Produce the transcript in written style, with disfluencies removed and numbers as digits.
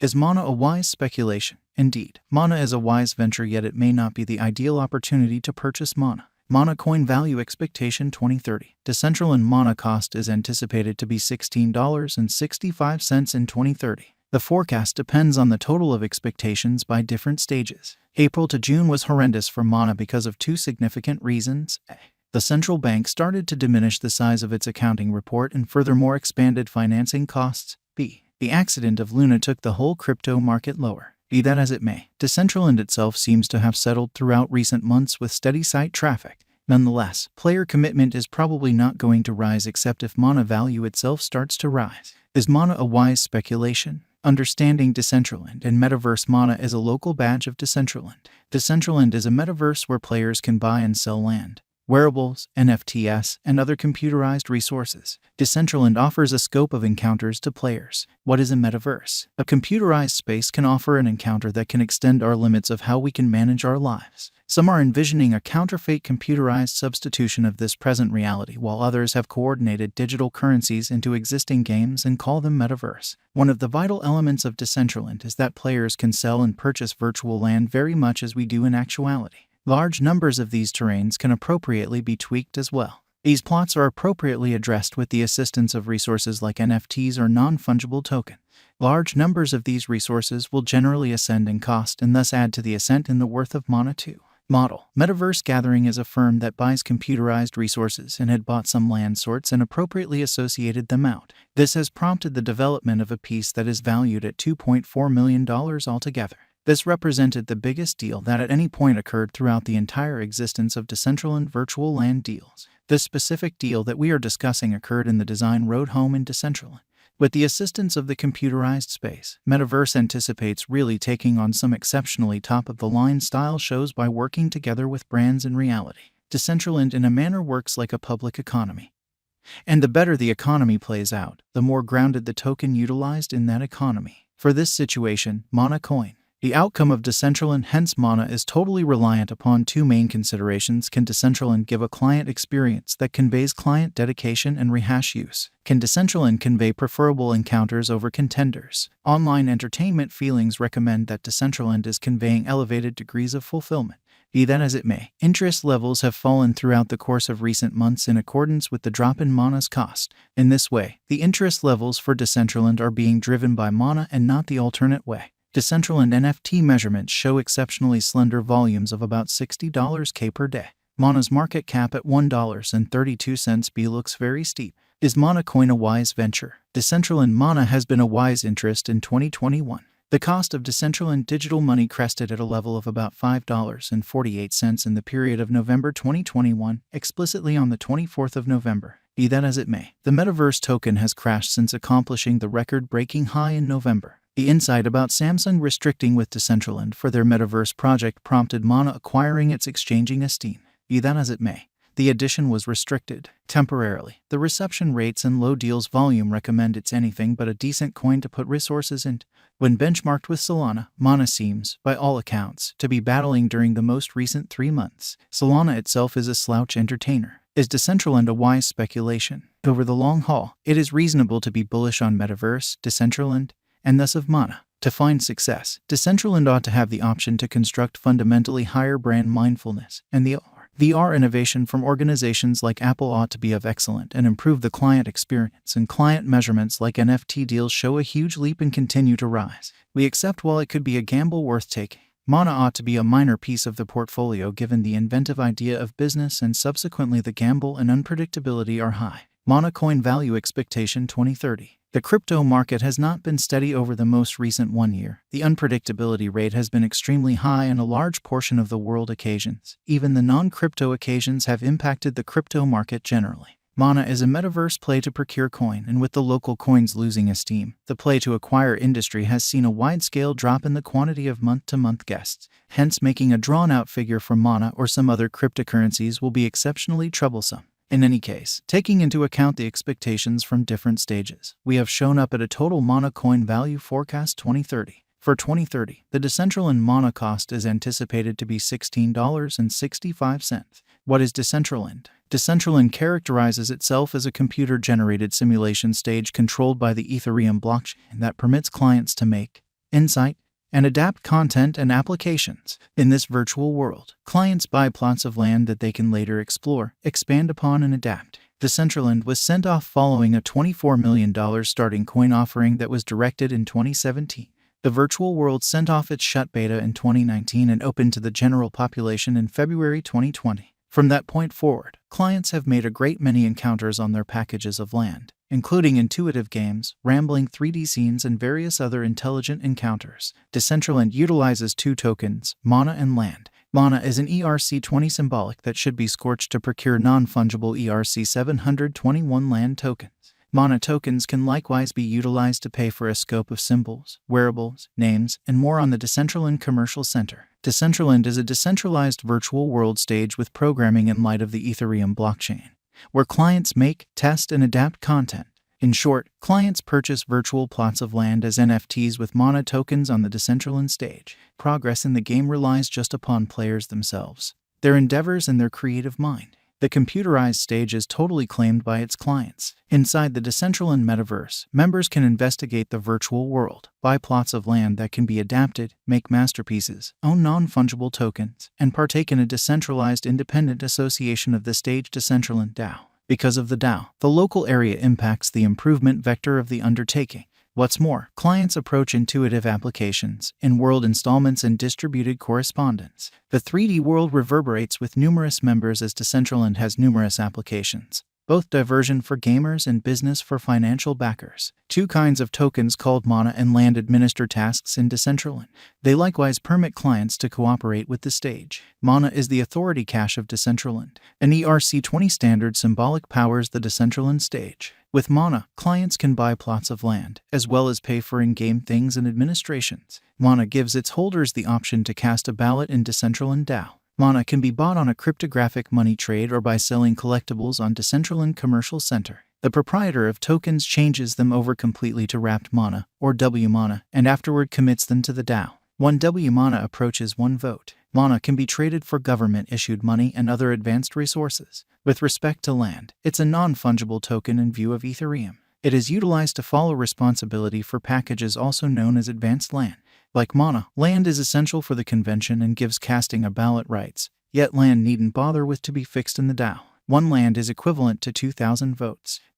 Is Mana a wise speculation? Indeed, Mana is a wise venture, yet it may not be the ideal opportunity to purchase Mana. Mana Coin Value Expectation 2030. Decentraland Mana cost is anticipated to be $16.65 in 2030. The forecast depends on the total of expectations by different stages. April to June was horrendous for Mana because of two significant reasons. A. The central bank started to diminish the size of its accounting report and furthermore expanded financing costs. B. The accident of Luna took the whole crypto market lower. Be that as it may, Decentraland itself seems to have settled throughout recent months with steady site traffic. Nonetheless, player commitment is probably not going to rise except if Mana value itself starts to rise. Is Mana a wise speculation? Understanding Decentraland and Metaverse. Mana is a local badge of Decentraland. Decentraland is a metaverse where players can buy and sell land, wearables, NFTs, and other computerized resources. Decentraland offers a scope of encounters to players. What is a metaverse? A computerized space can offer an encounter that can extend our limits of how we can manage our lives. Some are envisioning a counterfeit computerized substitution of this present reality, while others have coordinated digital currencies into existing games and call them metaverse. One of the vital elements of Decentraland is that players can sell and purchase virtual land very much as we do in actuality. Large numbers of these terrains can appropriately be tweaked as well. These plots are appropriately addressed with the assistance of resources like NFTs or non-fungible token. Large numbers of these resources will generally ascend in cost and thus add to the ascent in the worth of Mana 2. Model. Metaverse Gathering is a firm that buys computerized resources and had bought some land sorts and appropriately associated them out. This has prompted the development of a piece that is valued at $2.4 million altogether. This represented the biggest deal that at any point occurred throughout the entire existence of Decentraland virtual land deals. This specific deal that we are discussing occurred in the Design Road home in Decentraland. With the assistance of the computerized space, Metaverse anticipates really taking on some exceptionally top-of-the-line style shows by working together with brands in reality. Decentraland in a manner works like a public economy. And the better the economy plays out, the more grounded the token utilized in that economy. For this situation, Mana Coin. The outcome of Decentraland, hence Mana, is totally reliant upon two main considerations. Can Decentraland give a client experience that conveys client dedication and rehash use? Can Decentraland convey preferable encounters over contenders? Online entertainment feelings recommend that Decentraland is conveying elevated degrees of fulfillment. Be that as it may, interest levels have fallen throughout the course of recent months in accordance with the drop in Mana's cost. In this way, the interest levels for Decentraland are being driven by Mana and not the alternate way. Decentraland NFT measurements show exceptionally slender volumes of about $60K per day. Mana's market cap at $1.32 looks very steep. Is Mana Coin a wise venture? Decentraland Mana has been a wise interest in 2021. The cost of Decentraland digital money crested at a level of about $5.48 in the period of November 2021, explicitly on the 24th of November. Be that as it may, the Metaverse token has crashed since accomplishing the record-breaking high in November. The insight about Samsung restricting with Decentraland for their Metaverse project prompted Mana acquiring its exchanging esteem. Be that as it may, the addition was restricted temporarily. The reception rates and low deals volume recommend it's anything but a decent coin to put resources into. When benchmarked with Solana, Mana seems, by all accounts, to be battling during the most recent 3 months. Solana itself is a slouch entertainer. Is Decentraland a wise speculation? Over the long haul, it is reasonable to be bullish on Metaverse, Decentraland, and thus of Mana. To find success, Decentraland ought to have the option to construct fundamentally higher brand mindfulness, and the VR innovation from organizations like Apple ought to be of excellent and improve the client experience, and client measurements like NFT deals show a huge leap and continue to rise. We accept while it could be a gamble worth taking, Mana ought to be a minor piece of the portfolio given the inventive idea of business and subsequently the gamble and unpredictability are high. Mana Coin Value Expectation 2030. The crypto market has not been steady over the most recent 1 year. The unpredictability rate has been extremely high in a large portion of the world occasions. Even the non-crypto occasions have impacted the crypto market generally. Mana is a metaverse play to procure coin, and with the local coins losing esteem, the play to acquire industry has seen a wide-scale drop in the quantity of month-to-month guests. Hence, making a drawn-out figure for Mana or some other cryptocurrencies will be exceptionally troublesome. In any case, taking into account the expectations from different stages, we have shown up at a total Mana Coin Value Forecast 2030. For 2030, the Decentraland Mana cost is anticipated to be $16.65. What is Decentraland? Decentraland characterizes itself as a computer-generated simulation stage controlled by the Ethereum blockchain that permits clients to make insight, and adapt content and applications. In this virtual world, clients buy plots of land that they can later explore, expand upon, and adapt. Decentraland was sent off following a $24 million starting coin offering that was directed in 2017. The virtual world sent off its shut beta in 2019 and opened to the general population in February 2020. From that point forward, clients have made a great many encounters on their packages of land, including intuitive games, rambling 3D scenes, and various other intelligent encounters. Decentraland utilizes two tokens, Mana and Land. Mana is an ERC-20 symbolic that should be scorched to procure non-fungible ERC-721 land tokens. Mana tokens can likewise be utilized to pay for a scope of symbols, wearables, names, and more on the Decentraland Commercial Center. Decentraland is a decentralized virtual world stage with programming in light of the Ethereum blockchain, where clients make, test, and adapt content. In short, clients purchase virtual plots of land as NFTs with Mana tokens on the Decentraland stage. Progress in the game relies just upon players themselves, their endeavors, and their creative mind. The computerized stage is totally claimed by its clients. Inside the Decentraland metaverse, members can investigate the virtual world, buy plots of land that can be adapted, make masterpieces, own non-fungible tokens, and partake in a decentralized independent association of the stage Decentraland DAO. Because of the DAO, the local area impacts the improvement vector of the undertaking. What's more, clients approach intuitive applications, in-world installments, and distributed correspondence. The 3D world reverberates with numerous members as Decentraland has numerous applications, both diversion for gamers and business for financial backers. Two kinds of tokens called Mana and Land administer tasks in Decentraland. They likewise permit clients to cooperate with the stage. Mana is the authority cache of Decentraland. An ERC-20 standard symbolic powers the Decentraland stage. With Mana, clients can buy plots of land, as well as pay for in-game things and administrations. Mana gives its holders the option to cast a ballot in Decentraland DAO. Mana can be bought on a cryptographic money trade or by selling collectibles on Decentraland Commercial Center. The proprietor of tokens changes them over completely to wrapped Mana, or W Mana, and afterward commits them to the DAO. 1 W Mana approaches 1 vote. Mana can be traded for government-issued money and other advanced resources. With respect to land, it's a non-fungible token in view of Ethereum. It is utilized to follow responsibility for packages also known as advanced land. Like Mana, land is essential for the convention and gives casting a ballot rights, yet land needn't bother with to be fixed in the DAO. 1 land is equivalent to 2,000 votes.